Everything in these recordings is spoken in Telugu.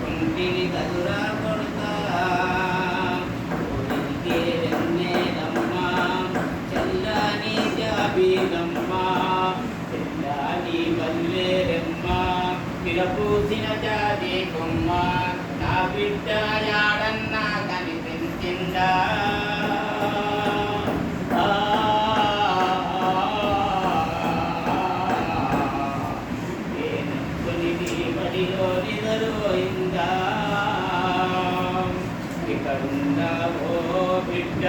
కుంటిని కదురా కొడుతా ఊరికే వెన్నెలమ్మా చల్లని జాబీలమ్మా తెల్లని మల్లేరమ్మా విరపూసిన జాతి కొమ్మ నా బిడ్డ యాడన్నా కనిపించిందా ఇక్కడున్నావో బిడ్డ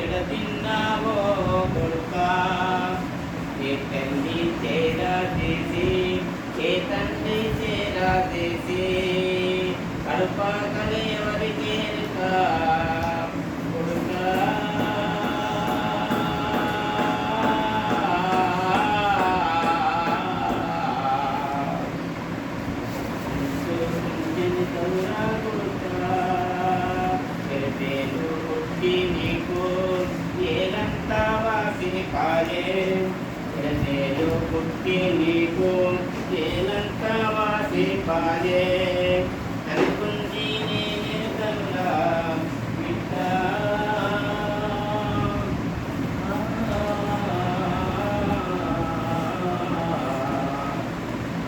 ఎడ తిన్నావో కొడుకా ఏ తల్లి చేరా చేసి ఏ తండ్రి చేరా చేసి కడుపాకలు ఎవరికి కొడుకా నీకు ఏలంతా వాసిని పాయే ఎడనేలు పుట్టి నీకు ఏలంతా వాసి పాయే కనుకుంది నేను కనులా బిడ్డ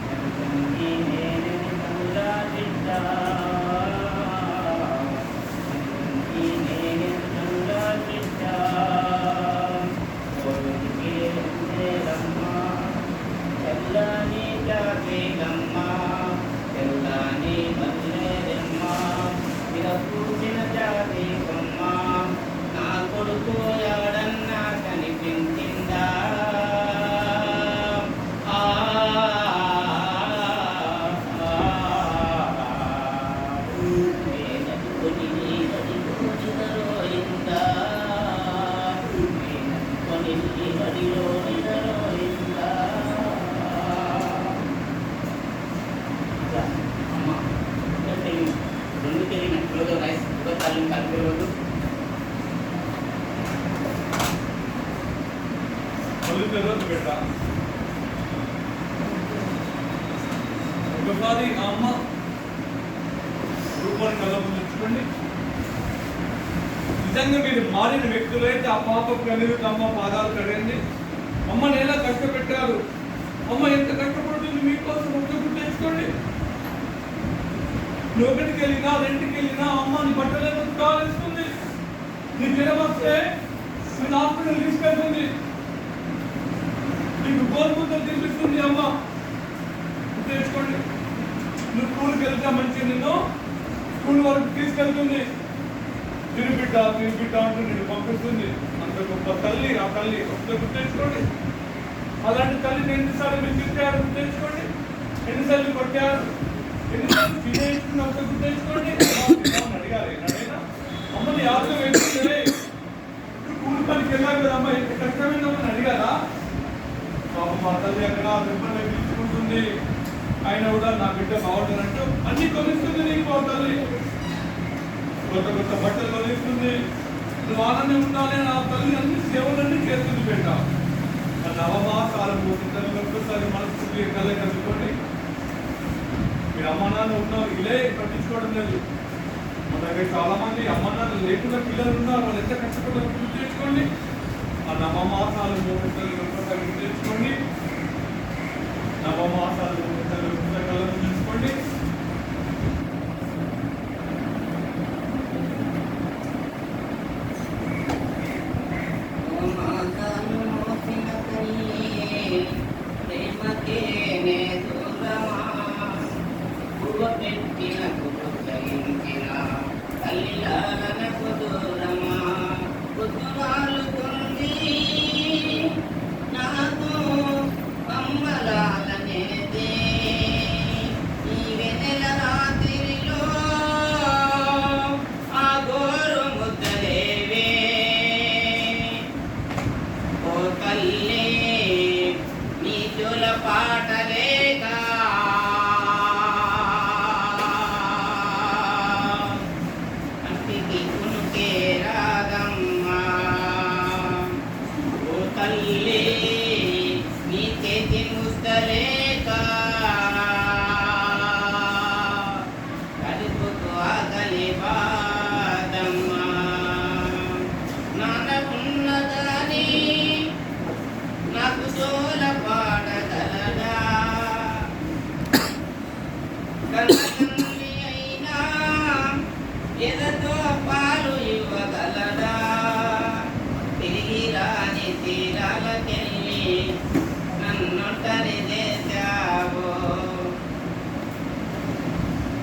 కనుకుంది నేను కనులా బిడ్డ తెల్లని జాబీలమ్మా తెల్లని మల్లేరమ్మా విరపూసిన జాతి కొమ్మ నా కొడుకు ఎవడన్నా కనిపించిందా ఒకసారి ఆ అమ్మ రూపాన్ని కళ్ళకు తెచ్చుకోండి. నిజంగా మీరు మారిన వ్యక్తులైతే ఆ పాప కనీరు అమ్మ పాదాలు కడగండి. అమ్మని ఎలా కష్టపెట్టారు, అమ్మ ఎంత కష్టపడుతుంది మీకోసం ఒక్కటి తెచ్చుకోండి. నువ్వు ఒకటికి వెళ్ళినా రెండుకి వెళ్ళినా అమ్మ నీ బట్టలను కాలేస్తుంది. నీ జ్వరం వస్తే నేను హాస్పిటల్ తీసుకెళ్తుంది, నీకు గోరుముద్దలు తినిపిస్తుంది అమ్మ. తెచ్చుకోండి. నువ్వు స్కూల్కి వెళ్తే మంచిగా నిన్ను స్కూల్ వరకు తీసుకెళ్తుంది. తిరిగిబిడ్డ అంటూ నేను పంపిస్తుంది. అంత గొప్ప తల్లి ఆ తల్లి ఒకసారి గుర్తించుకోండి. అలాంటి తల్లిని ఎన్నిసార్లు మీరు తిట్టారు గుర్తించుకోండి, ఎన్నిసార్లు కొట్టారు, ఎన్నిసార్లు తినేసుకుని ఒకసారి గుర్తించుకోండి. అడిగారు ఎన్నడైనా అమ్మని యాదలో వేసుకుంటే కూలి పనికి వెళ్ళాలి కదా అమ్మ, ఎంత కష్టమైందమ్మని అడిగారా? మా తల్లి అక్కడ మిమ్మల్ని పిలుచుకుంటుంది, ఆయన కూడా నా బిడ్డ బాగుంటారంటూ అన్ని కొనిస్తుంది. నీకు ఆ తల్లి కొత్త కొత్త బట్టలు కొనిస్తుంది. నువ్వు ఆనందం ఉండాలి నా తల్లి అన్ని సేవలన్నీ చేస్తుంది బిడ్డ. నవమాసాలు ఒక్కసారి మనస్ఫూర్తిగా కళ్ళ కలుపుకోండి. మీరు అమ్మ నాన్న ఉన్న ఇలే పట్టించుకోవడం లేదు. మన దగ్గర చాలా మంది అమ్మ నాన్న లేకుండా పిల్లలు ఉన్నారు, వాళ్ళు ఎంత కష్టపడారు గుర్తు తెచ్చుకోండి. ఆ నవమాసాలు ఒక్కసారి గుర్తు తెచ్చుకోండి. నవమాసాలు ఒక్కసారి పుస్తకాలను తీసుకోండి. తల్లి అయినా ఎదతో పాలు ఇవ్వగలదా తిరిగి రాని తీరాలకెళ్ళి నన్నొంటరి చేశావో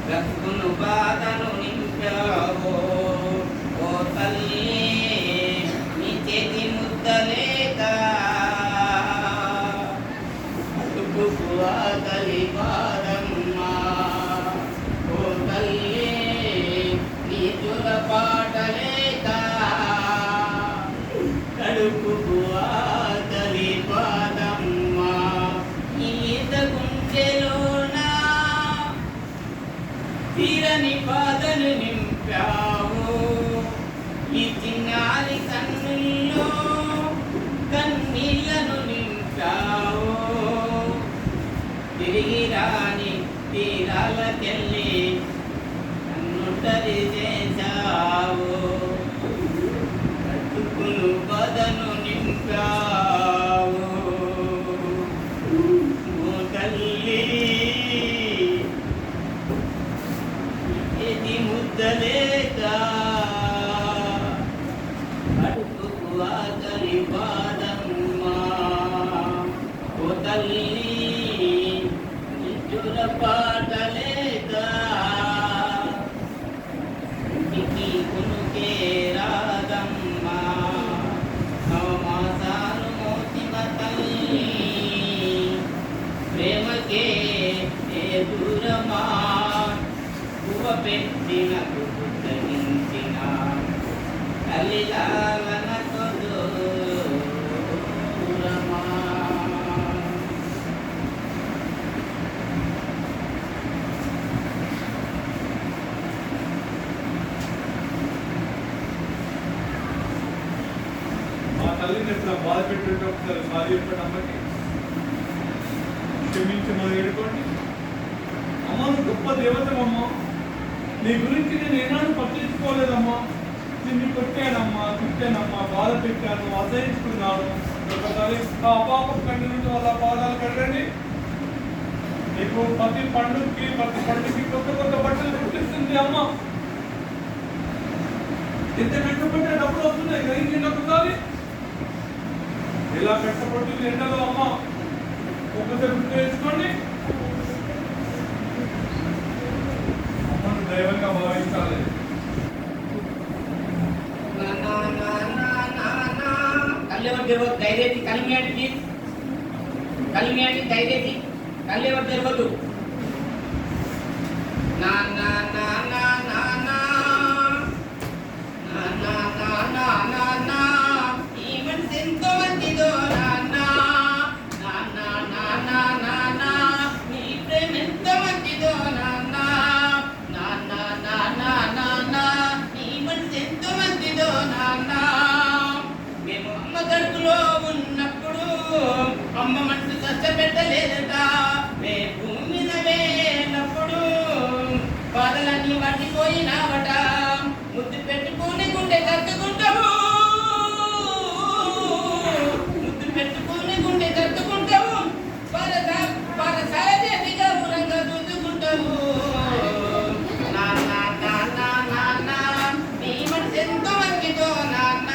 బ్రతుకును బాధను నింపావో ఓ తల్లి నీ చేతి ముద్దలేక అటుకుకు ఆకలి బాధమ్మా ఓ తల్లి నీ జుల పాటలేక కడుపుకు ఆకలి బాధమ్మా ఈత గుండెలోనా తీరని బాధను నింపావు ఈ చిన్నారి కన్నుల్లో కన్నీళ్లను నింపావు తిరిగి రాని తీరాలకెళ్ళి నన్నొంటరి చేశావు కట్టుకును బాధను నింపావు ఓ తల్లి ఇది ముద్దలేక అడుగుకు ఆకలి బాధమ్మా ఓ తల్లి నిజుల పాటలేక ఇంటికి కొనుకే రాదమ్మా నవమాసాలు మోసిన తల్లి ప్రేమకే ఏ దూరమా పెట్టిన గుర్తించిన తల్లిలాలనకు దూరమా మా తల్లిని ఎట్లా బాధ పెట్టేట ఒకసారి సారీ చెప్పండి అమ్మకి క్షమించి మనం ఏడుకోండి అమ్మ నువ్వు గొప్ప దేవతమమ్మ నీ గురించి నేను ఏనాడు పట్టించుకోలేదమ్మా నిన్ను కొట్టానమ్మా తిట్టానమ్మా బాధ పెట్టాను అసహించుకున్నాను ఒకసారి ఆ పాప కంటి నుండి వాళ్ళ పాదాలు కట్టండి నీకు ప్రతి పండుగకి కొత్త కొత్త బట్టలు కుట్టిస్తుంది అమ్మ ఎంత కష్టపడ్డా డబ్బులు వస్తున్నాయి గ్రహించిన ఒకసారి ఇలా కష్టపడుతుంది ఎండలో అమ్మ ఒక్కసారి గుర్తు వేసుకోండి అమ్మను దైవంగా భావించాలి కళ్ళెవరు ధైర్యతి కలిమియాటి ధైర్యతి కళ్ళెవరు తెరవద్దు నాన్న నాన్న నాన్న నాన్న నాన్న నాన్న ఈ మనసు ఎంతో మంచిదో నాన్న నాన్న నాన్న నాన్న నీ ప్రేమ ఎంతో మంచిదో నాన్న నాన్న నాన్న నాన్న నీ మనసు ఎంతో మంచిదో నాన్న మేము అమ్మ గడుపులో ఉన్నప్పుడు అమ్మ మనసు కష్టపెట్టలేదట మేము భూమి మీద వేనప్పుడు బాధలన్నీ పట్టిపోయినావట ముద్దు పెట్టుకుని గుండె కట్టుకుంటావు ముద్దు పెట్టుకుని గుండె కట్టుకుంటావు పరసాయగా ఊరంగా దుద్దుకుంటావు నాన్న నాన్న నాన్న నీ మనసు ఎంతో మంచిదో నాన్న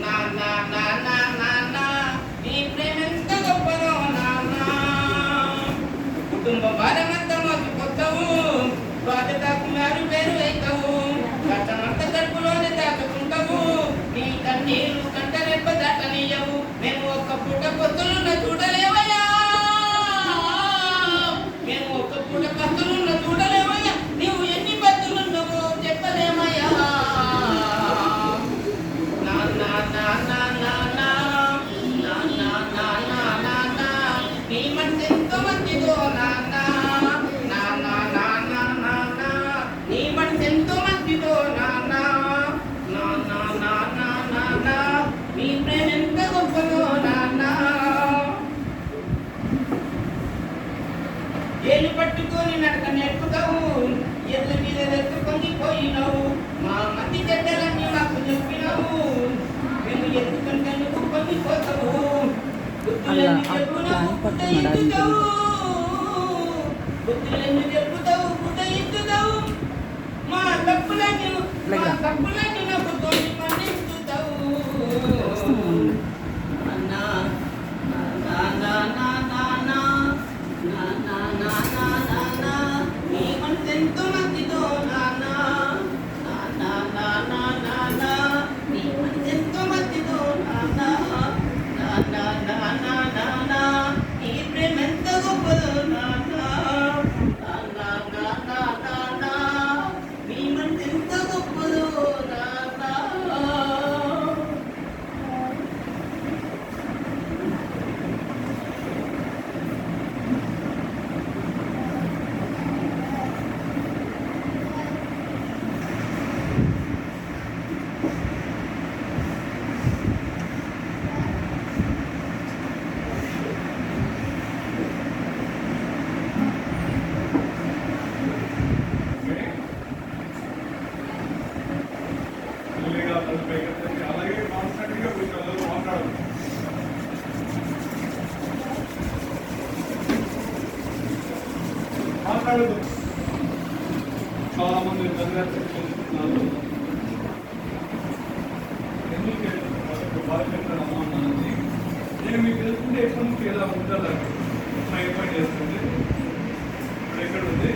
నాన్న నాన్న నాన్న నీ ప్రేమ ఎంత గొప్పదో నాన్న కుటుంబ భారమంతా మోసుకొస్తావు బాధ్యతకు మారు పేరు అవుతావు కష్టమంత కడుపులోనే దాచుకుంటావు నీ కన్నీరు కంట రెప్ప దాటనీయవు మేము ఒక్క పూట పొత్తులున్న చూడలేవయ్యా మేము ఒక్క పూట పత్తులున్న చూడలేవయ్యా నీవు ఎన్ని పత్తులున్నావో చెప్పలేమయ్యా నాన్న నాన్న నాన్న నాన్న నాన్న నాన్న నీ మనసు ఎంతో మంచిదో నాన్న నాన్న నాన్న నాన్న నీ మనసు ఎంతో మంచిదో నాన్న నాన్న నాన్న నాన్న నీ ప్రేమ ఎంత గొప్పదో నాన్న ఏళ్ళు పట్టుకొని నడక నేర్పుతావు ఎద్దు మీద ఎత్తుకొని పోయినావు మా మధ్య చెడ్డలన్నీ మాకు చెప్పినావు మేము ఎత్తుకుంటే నువ్వు పొంగిపోతావు బుద్ధులన్నీ చెప్పుతావు బుద్ధ ఎత్తుతావు బుద్ధులన్నీ చెప్పుతావు బుద్ధ మా తప్పులన్నీ నవ్వుతోని మన్నించుతావు. నాన్నా, నాన్నా, నాన్నా, నాన్నా, నాన్నా, నాన్నా, నాన్నా, నీ మనసెంతో మంచిదో నాన్నా, నాన్నా, నాన్నా, నాన్నా, నీ మనసెంతో మంచిదో నాన్నా, నాన్నా, నాన్నా, నాన్నా, నీ ప్రేమెంత గొప్పదో నాన్నా, నాన్నా, నాన్నా, నాన్నా, నీ మనసెంత గొప్పదో నాన్నా. మెల్లిగా తల పైకెత్తండి. అలాగే కాన్స్టెంట్గా మీ కళ్ళలో మాట్లాడదు. మాట్లాడదు. చాలా మంది చదివేస్తున్నారు. ఎందుకు బాధ్యత అమ్మ అన్నది నేను మీకు తెలుసుకుంటే ఎప్పటి నుంచి ఎలా ఉండాలి అమ్మాయి పని చేస్తుంది. ఇప్పుడు ఎక్కడ ఉంది?